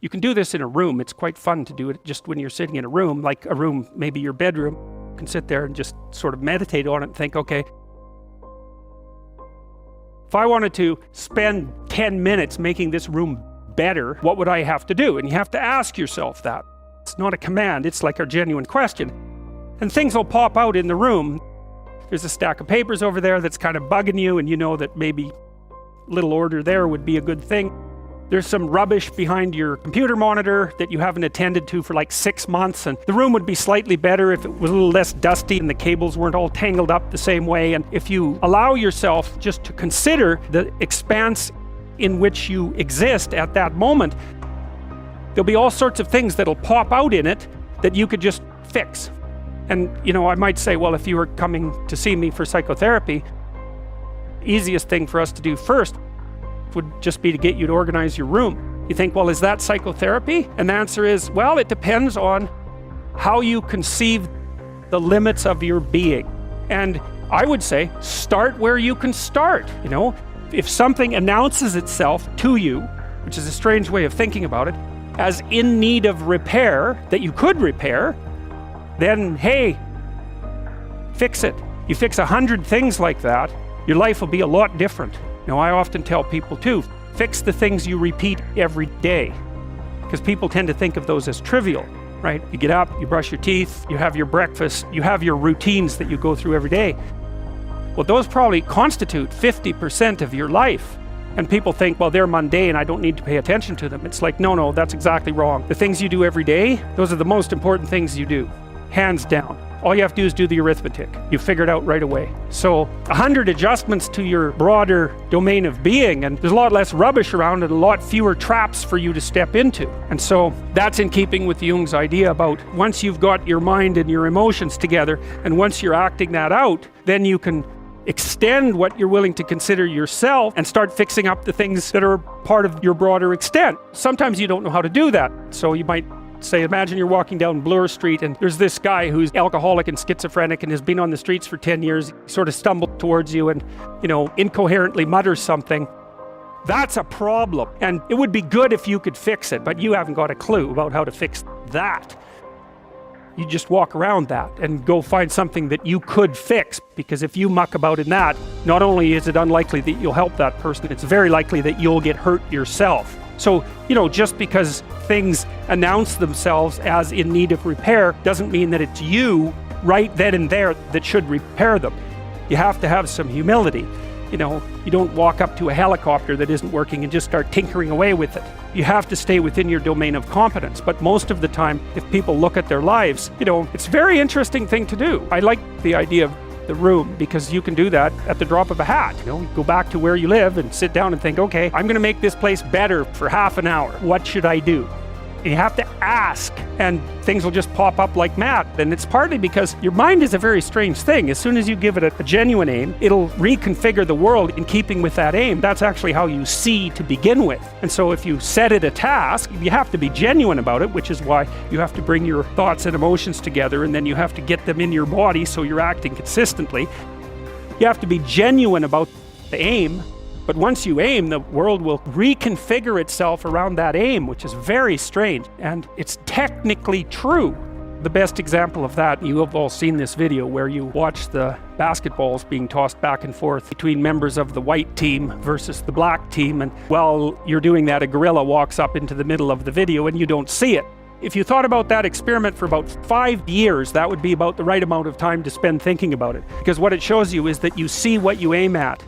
You can do this in a room. It's quite fun to do it just when you're sitting in a room, like a room, maybe your bedroom. You can sit there and just sort of meditate on it and think, okay, if I wanted to spend 10 minutes making this room better, what would I have to do? And you have to ask yourself that. It's not a command, it's like a genuine question. And things will pop out in the room. There's a stack of papers over there that's kind of bugging you, and you know that maybe a little order there would be a good thing. There's some rubbish behind your computer monitor that you haven't attended to for like 6 months, and the room would be slightly better if it was a little less dusty and the cables weren't all tangled up the same way. And if you allow yourself just to consider the expanse in which you exist at that moment, there'll be all sorts of things that'll pop out in it that you could just fix. And I might say, well, if you were coming to see me for psychotherapy, easiest thing for us to do first would just be to get you to organize your room. You think, well, is that psychotherapy? And the answer is, well, it depends on how you conceive the limits of your being. And I would say, start where you can start. If something announces itself to you, which is a strange way of thinking about it, as in need of repair, that you could repair, then, hey, fix it. You fix 100 things like that, your life will be a lot different. I often tell people too, fix the things you repeat every day, because people tend to think of those as trivial, right? You get up, you brush your teeth, you have your breakfast, you have your routines that you go through every day. Well, those probably constitute 50% of your life. And people think, well, they're mundane, I don't need to pay attention to them. It's like, no, that's exactly wrong. The things you do every day, those are the most important things you do, hands down. All you have to do is do the arithmetic. You figure it out right away. So 100 adjustments to your broader domain of being, and there's a lot less rubbish around and a lot fewer traps for you to step into. And so that's in keeping with Jung's idea about once you've got your mind and your emotions together, and once you're acting that out, then you can extend what you're willing to consider yourself and start fixing up the things that are part of your broader extent. Sometimes you don't know how to do that. So you might say, imagine you're walking down Bloor Street and there's this guy who's alcoholic and schizophrenic and has been on the streets for 10 years, sort of stumbled towards you and, incoherently mutters something. That's a problem. And it would be good if you could fix it, but you haven't got a clue about how to fix that. You just walk around that and go find something that you could fix, because if you muck about in that, not only is it unlikely that you'll help that person, it's very likely that you'll get hurt yourself. So, just because things announce themselves as in need of repair doesn't mean that it's you right then and there that should repair them. You have to have some humility. You don't walk up to a helicopter that isn't working and just start tinkering away with it. You have to stay within your domain of competence. But most of the time, if people look at their lives, it's a very interesting thing to do. I like the idea of the room, because you can do that at the drop of a hat. Go back to where you live and sit down and think, okay, I'm going to make this place better for half an hour. What should I do? And you have to ask, and things will just pop up like mad. And it's partly because your mind is a very strange thing. As soon as you give it a genuine aim, it'll reconfigure the world in keeping with that aim. That's actually how you see to begin with. And so if you set it a task, you have to be genuine about it, which is why you have to bring your thoughts and emotions together, and then you have to get them in your body so you're acting consistently. You have to be genuine about the aim. But once you aim, the world will reconfigure itself around that aim, which is very strange. And it's technically true. The best example of that, you have all seen this video where you watch the basketballs being tossed back and forth between members of the white team versus the black team. And while you're doing that, a gorilla walks up into the middle of the video and you don't see it. If you thought about that experiment for about 5 years, that would be about the right amount of time to spend thinking about it. Because what it shows you is that you see what you aim at.